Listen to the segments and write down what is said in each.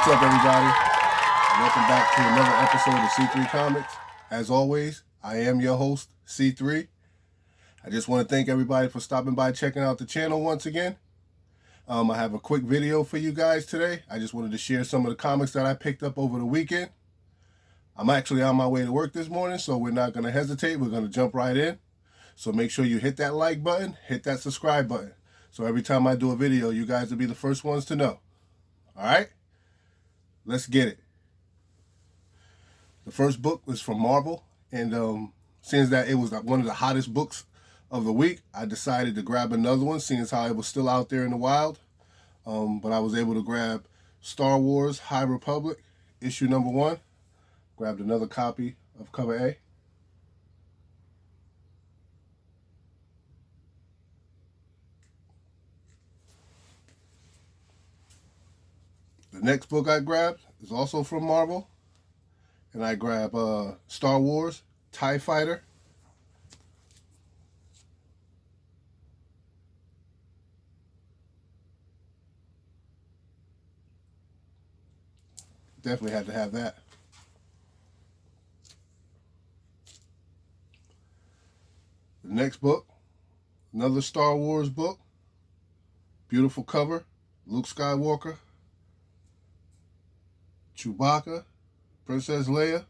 What's up, everybody? Welcome back to another episode of C3 Comics. As always, I am your host, C3. I just want to thank everybody for stopping by, checking out the channel once again. I have a quick video for you guys today. I just wanted to share some of the comics that I picked up over the weekend. I'm actually on my way to work this morning, so we're not going to hesitate. We're going to jump right in. So make sure you hit that like button, hit that subscribe button. So every time I do a video, you guys will be the first ones to know. All right? Let's get it. The first book was from Marvel, and since that it was one of the hottest books of the week, I decided to grab another one, seeing as how it was still out there in the wild. But I was able to grab Star Wars High Republic, issue number 1. Grabbed another copy of cover A. The next book I grabbed is also from Marvel, and I grabbed Star Wars TIE Fighter. Definitely had to have that. The next book, another Star Wars book. Beautiful cover. Luke Skywalker, Chewbacca, Princess Leia,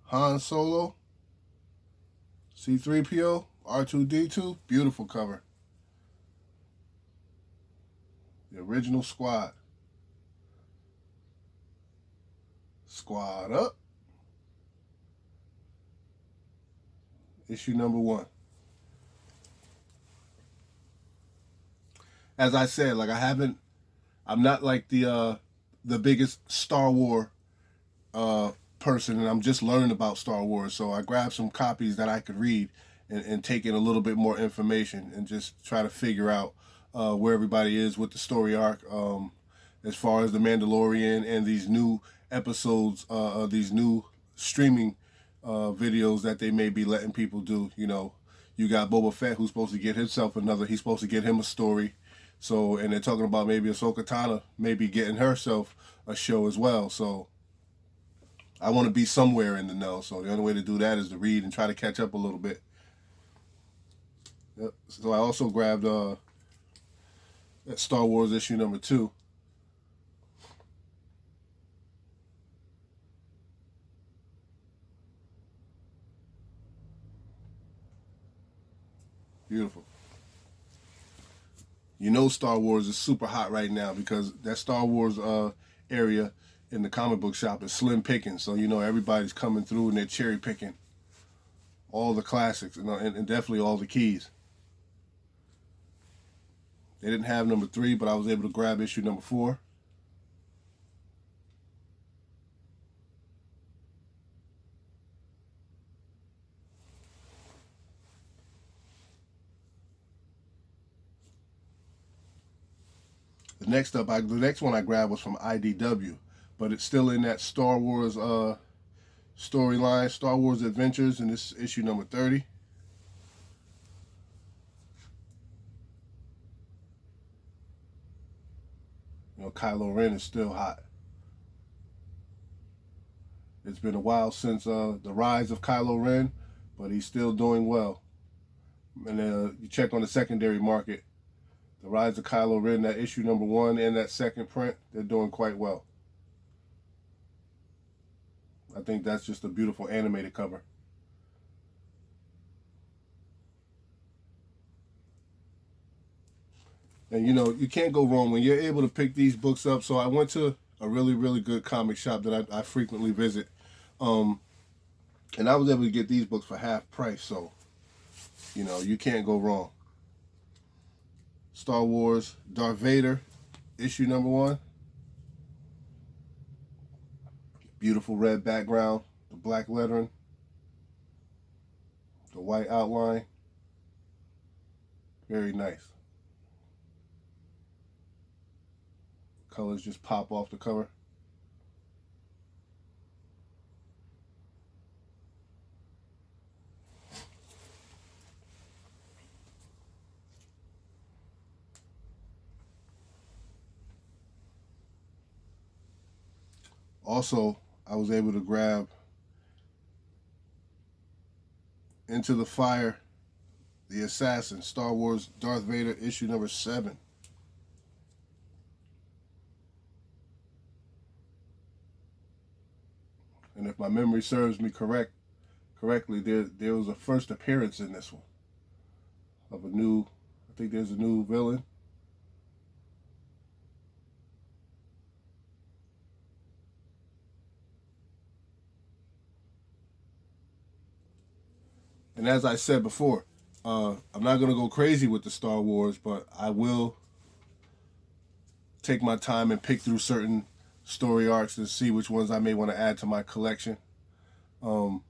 Han Solo, C-3PO, R2-D2. Beautiful cover. The original squad. Squad up. Issue number 1. As I said, I'm not like the biggest Star Wars person, and I'm just learning about Star Wars. So I grabbed some copies that I could read and take in a little bit more information and just try to figure out where everybody is with the story arc, as far as The Mandalorian and these new episodes, these new streaming videos that they may be letting people do. You know, you got Boba Fett, who's supposed to get himself he's supposed to get him a story. So, and they're talking about maybe Ahsoka Tano maybe getting herself a show as well. So I want to be somewhere in the know. So the only way to do that is to read and try to catch up a little bit. Yep. So I also grabbed that Star Wars issue number 2. Beautiful. You know Star Wars is super hot right now because that Star Wars area in the comic book shop is slim picking. So, you know, everybody's coming through and they're cherry picking all the classics and definitely all the keys. They didn't have number 3, but I was able to grab issue number 4. The next one I grabbed was from IDW, but it's still in that Star Wars storyline, Star Wars Adventures, and this is issue number 30. You know, Kylo Ren is still hot. It's been a while since the rise of Kylo Ren, but he's still doing well. And you check on the secondary market, the rise of Kylo Ren, that issue number 1 and that second print, they're doing quite well. I think that's just a beautiful animated cover. And you know, you can't go wrong when you're able to pick these books up. So I went to a really, really good comic shop that I frequently visit. And I was able to get these books for half price. So, you know, you can't go wrong. Star Wars Darth Vader, issue number 1. Beautiful red background, the black lettering, the white outline. Very nice. Colors just pop off the cover. Also, I was able to grab Into the Fire, The Assassin, Star Wars Darth Vader, issue number 7. And if my memory serves me correctly, there was a first appearance in this one of a new, I think there's a new villain. And as I said before, I'm not going to go crazy with the Star Wars, but I will take my time and pick through certain story arcs and see which ones I may want to add to my collection. And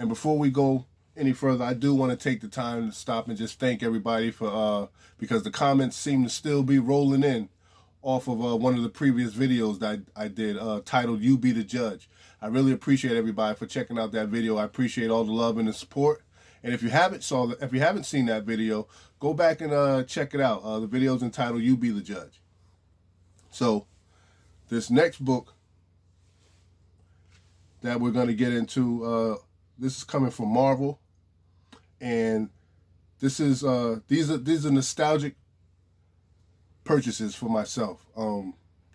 before we go any further, I do want to take the time to stop and just thank everybody for, because the comments seem to still be rolling in off of one of the previous videos that I did titled You Be the Judge. I really appreciate everybody for checking out that video. I appreciate all the love and the support. And if you haven't seen that video, go back and check it out. The video is entitled You Be the Judge. So this next book that we're going to get into, this is coming from Marvel, and this is these are nostalgic purchases for myself.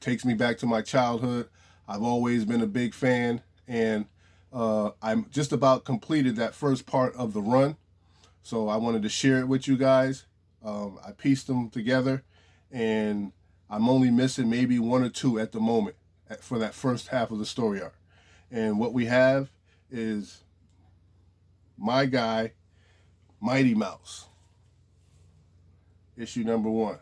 Takes me back to my childhood. I've always been a big fan, and I'm just about completed that first part of the run, so I wanted to share it with you guys. I pieced them together, and I'm only missing maybe one or two at the moment for that first half of the story arc. And what we have is my guy, Mighty Mouse, issue number 1.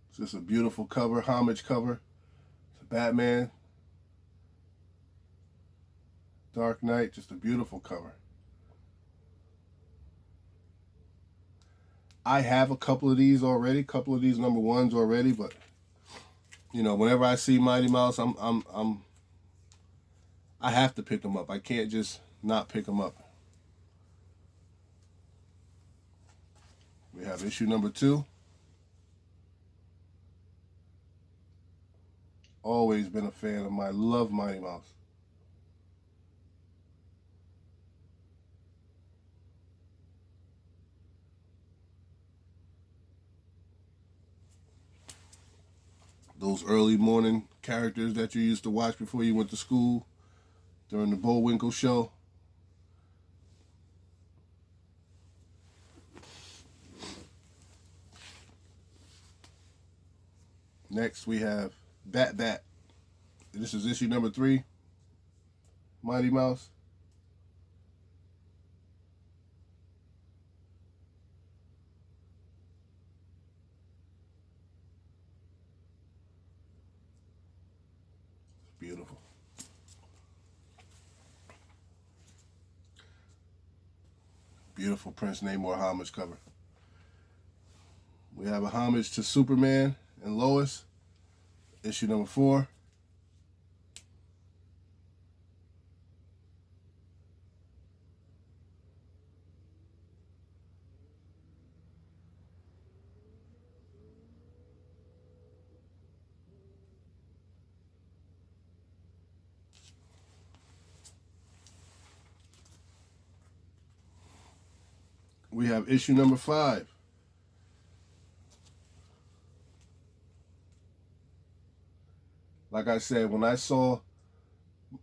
It's just a beautiful cover, homage cover. It's a Batman, Dark Knight, just a beautiful cover. I have a couple of these already, couple of these number 1s already, but you know, whenever I see Mighty Mouse, I have to pick them up. I can't just not pick them up. We have issue number 2. Always been a fan of love Mighty Mouse. Those early morning characters that you used to watch before you went to school during the Bullwinkle show. Next we have Bat. This is issue number 3, Mighty Mouse. Beautiful. Beautiful Prince Namor homage cover. We have a homage to Superman and Lois, issue number 4. We have issue number 5. Like I said, when I saw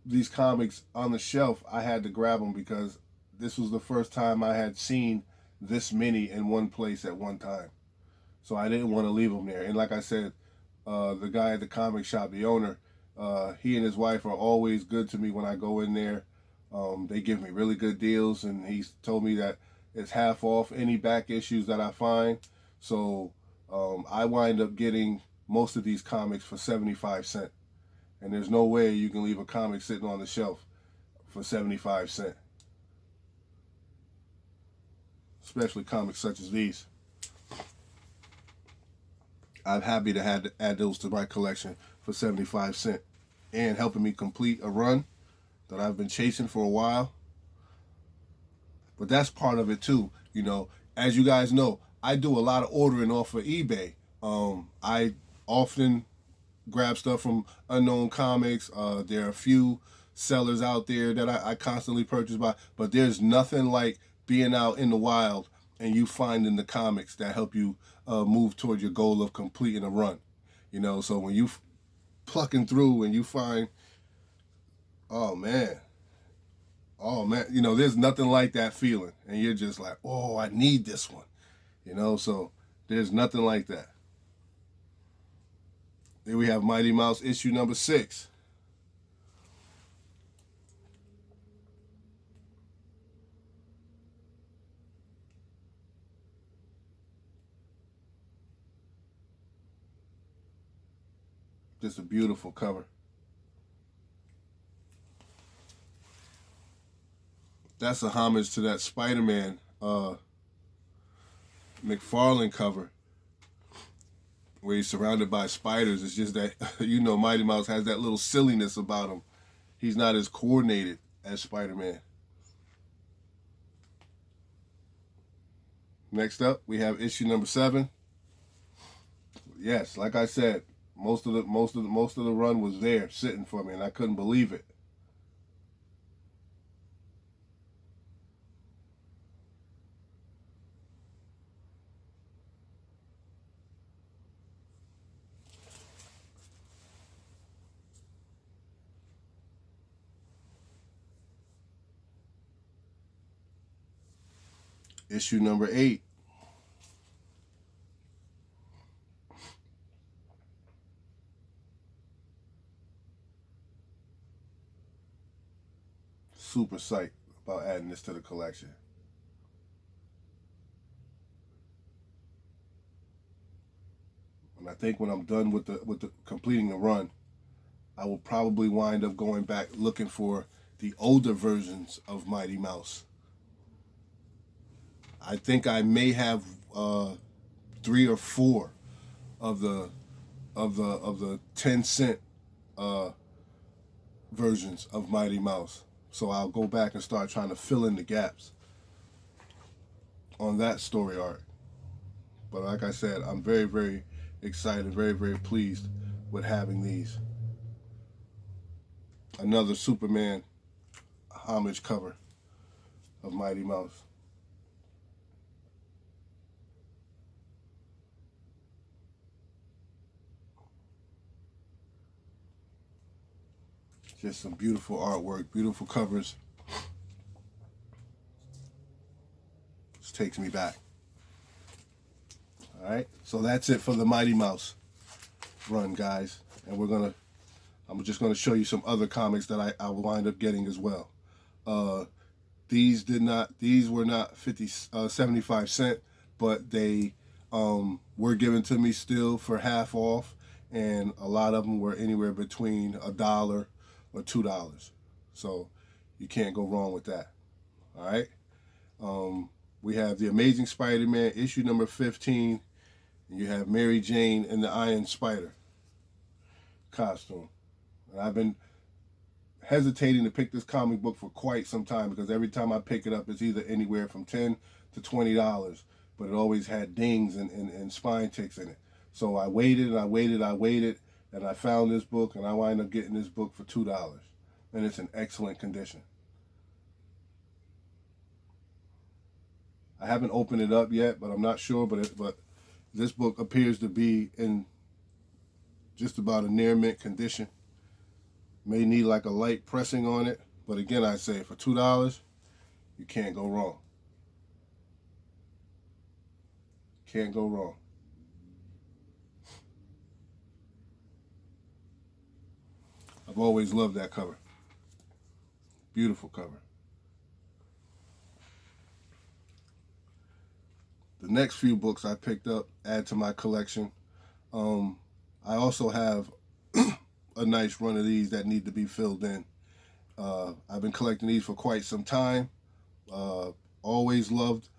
these comics on the shelf, I had to grab them because this was the first time I had seen this many in one place at one time. So I didn't want to leave them there. And like I said, the guy at the comic shop, the owner, he and his wife are always good to me when I go in there. They give me really good deals, and he's told me that it's half off any back issues that I find. So I wind up getting most of these comics for 75 cents. And there's no way you can leave a comic sitting on the shelf for 75 cents. Especially comics such as these. I'm happy to add those to my collection for 75 cents. And helping me complete a run that I've been chasing for a while. But that's part of it too. You know, as you guys know, I do a lot of ordering off of eBay. I often grab stuff from Unknown Comics. There are a few sellers out there that I constantly purchase by, but there's nothing like being out in the wild and you finding the comics that help you move toward your goal of completing a run. You know, so when you plucking through and you find, oh man, you know, there's nothing like that feeling, and you're just like, oh, I need this one. You know, so there's nothing like that. Then we have Mighty Mouse issue number 6. Just a beautiful cover. That's a homage to that Spider-Man McFarlane cover where he's surrounded by spiders. It's just that, you know, Mighty Mouse has that little silliness about him. He's not as coordinated as Spider-Man. Next up, we have issue number 7. Yes, like I said, most of the run was there sitting for me, and I couldn't believe it. Issue number 8. Super psyched about adding this to the collection. And I think when I'm done with the completing the run, I will probably wind up going back looking for the older versions of Mighty Mouse. I think I may have 3 or 4 of the 10-cent versions of Mighty Mouse. So I'll go back and start trying to fill in the gaps on that story arc. But like I said, I'm very, very excited, very, very pleased with having these. Another Superman homage cover of Mighty Mouse. Just some beautiful artwork, beautiful covers. Just takes me back. All right, so that's it for the Mighty Mouse run, guys. And I'm just gonna show you some other comics that I will wind up getting as well. These were not 75 cents, but they were given to me still for half off, and a lot of them were anywhere between $1 or $2. So you can't go wrong with that. All right. We have The Amazing Spider-Man issue number 15, and you have Mary Jane and the Iron Spider costume. And I've been hesitating to pick this comic book for quite some time because every time I pick it up, it's either anywhere from $10 to $20, but it always had dings and spine ticks in it. So I waited and I waited, and I found this book, and I wind up getting this book for $2, and it's in excellent condition. I haven't opened it up yet, but I'm not sure, but this book appears to be in just about a near mint condition. May need like a light pressing on it, but again, I say for $2, you can't go wrong. Can't go wrong. I've always loved that cover. Beautiful cover. The next few books I picked up, add to my collection. I also have a nice run of these that need to be filled in. I've been collecting these for quite some time. Always loved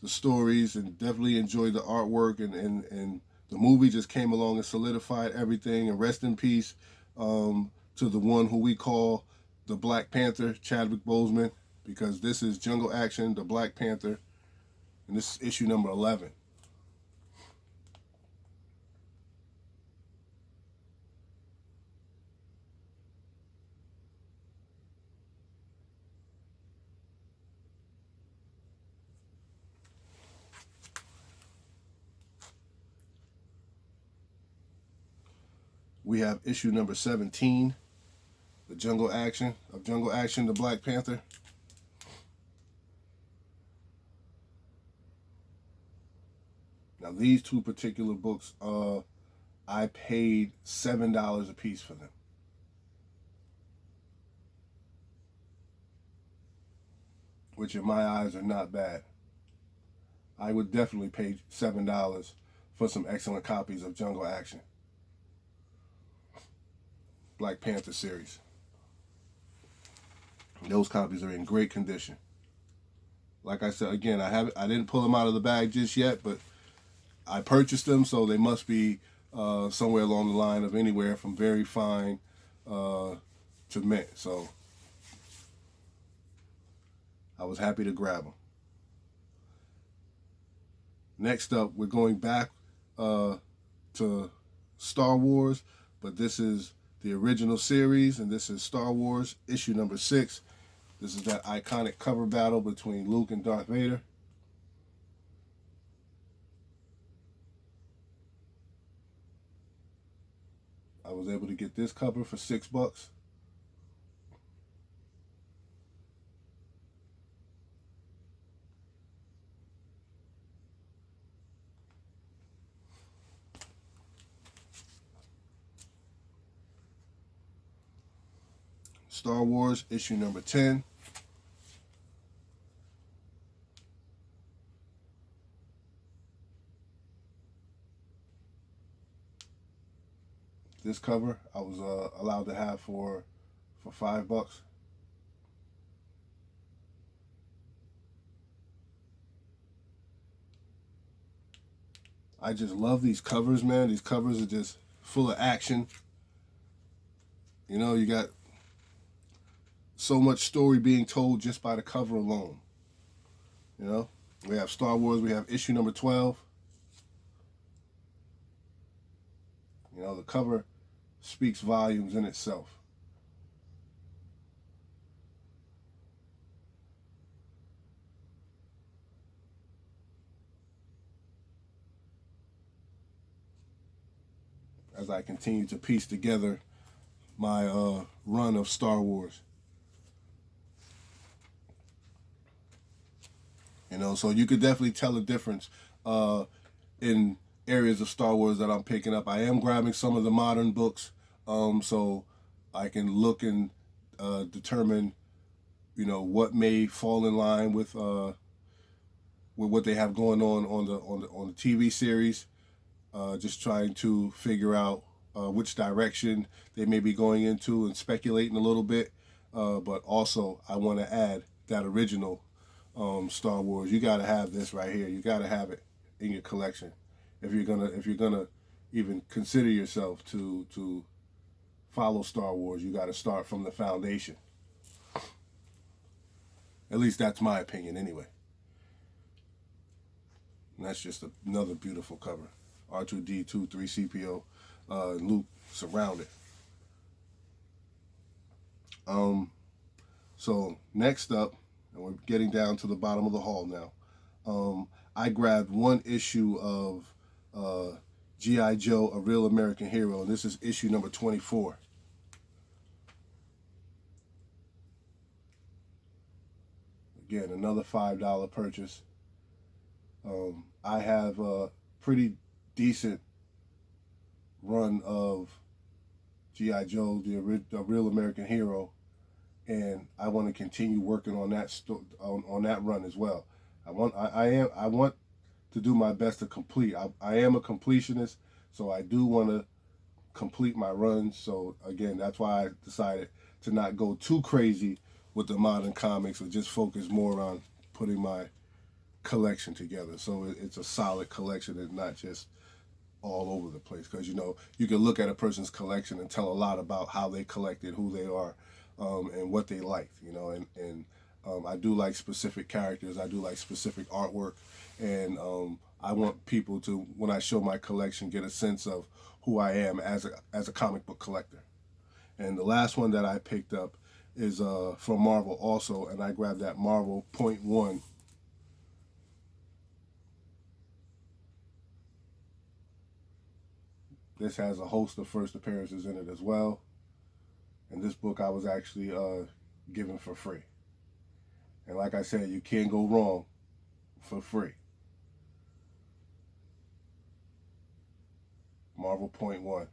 the stories and definitely enjoyed the artwork, and the movie just came along and solidified everything. And rest in peace to the one who we call the Black Panther, Chadwick Boseman, because this is Jungle Action, the Black Panther, and this is issue number 11. we have issue number 17, the Jungle Action, the Black Panther. Now these two particular books, I paid $7 a piece for them. Which in my eyes are not bad. I would definitely pay $7 for some excellent copies of Jungle Action, Black Panther series. Those copies are in great condition. Like I said, again, I didn't pull them out of the bag just yet, but I purchased them, so they must be somewhere along the line of anywhere from very fine to mint. So I was happy to grab them. Next up, we're going back to Star Wars, but this is the original series, and this is Star Wars issue number 6. This is that iconic cover battle between Luke and Darth Vader. I was able to get this cover for $6. Star Wars issue number 10. This cover I was allowed to have for $5. I just love these covers, man. These covers are just full of action. You know, you got so much story being told just by the cover alone. You know, we have Star Wars, we have issue number 12. You know, the cover speaks volumes in itself. As I continue to piece together my run of Star Wars. You know, so you could definitely tell a difference in areas of Star Wars that I'm picking up. I am grabbing some of the modern books, so I can look and determine, you know, what may fall in line with what they have going on the TV series. Just trying to figure out which direction they may be going into and speculating a little bit. But also, I want to add that original Star Wars. You got to have this right here. You got to have it in your collection if you're gonna even consider yourself to follow Star Wars. You got to start from the foundation. At least that's my opinion, anyway. And that's just another beautiful cover. R2D2, 3CPO, Luke surrounded. So next up, and we're getting down to the bottom of the haul now. I grabbed one issue of G.I. Joe, A Real American Hero, and this is issue number 24. Again, another $5 purchase. I have a pretty decent run of G.I. Joe, the Real American Hero, and I want to continue working on that on that run as well. I want to do my best to complete. I am a completionist, so I do want to complete my runs. So again, that's why I decided to not go too crazy with the modern comics, or just focus more on putting my collection together. So it's a solid collection and not just all over the place. Because, you know, you can look at a person's collection and tell a lot about how they collected, who they are, and what they liked, you know. And I do like specific characters. I do like specific artwork. And I want people to, when I show my collection, get a sense of who I am as a comic book collector. And the last one that I picked up is from Marvel also, and I grabbed that Marvel .1. This has a host of first appearances in it as well. And this book I was actually given for free. And like I said, you can't go wrong for free. Marvel Point 1.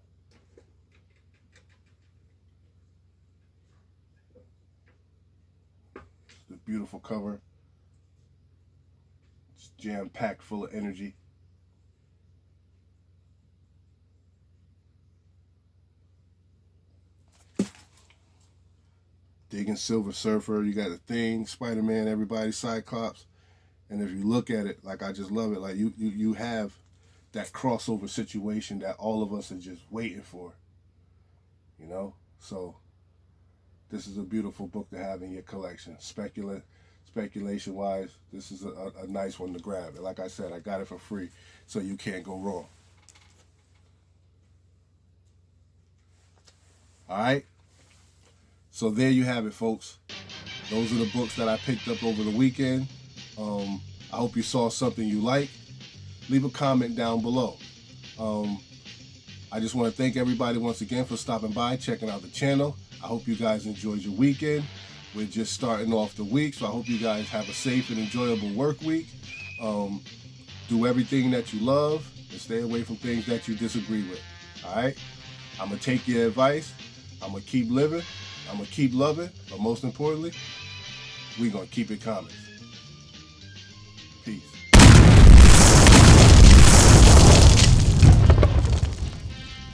It's a beautiful cover. It's jam-packed full of energy. Digging Silver Surfer, you got a Thing, Spider-Man, everybody, Cyclops. And if you look at it, like I just love it, like you have that crossover situation that all of us are just waiting for. You know? So this is a beautiful book to have in your collection. Speculation-wise, this is a nice one to grab. And like I said, I got it for free, so you can't go wrong. All right? So there you have it, folks. Those are the books that I picked up over the weekend. I hope you saw something you like. Leave a comment down below. I just want to thank everybody once again for stopping by, checking out the channel. I hope you guys enjoyed your weekend. We're just starting off the week, so I hope you guys have a safe and enjoyable work week. Do everything that you love and stay away from things that you disagree with. All right? I'm going to take your advice. I'm going to keep living. I'm going to keep loving. But most importantly, we're going to keep it comics.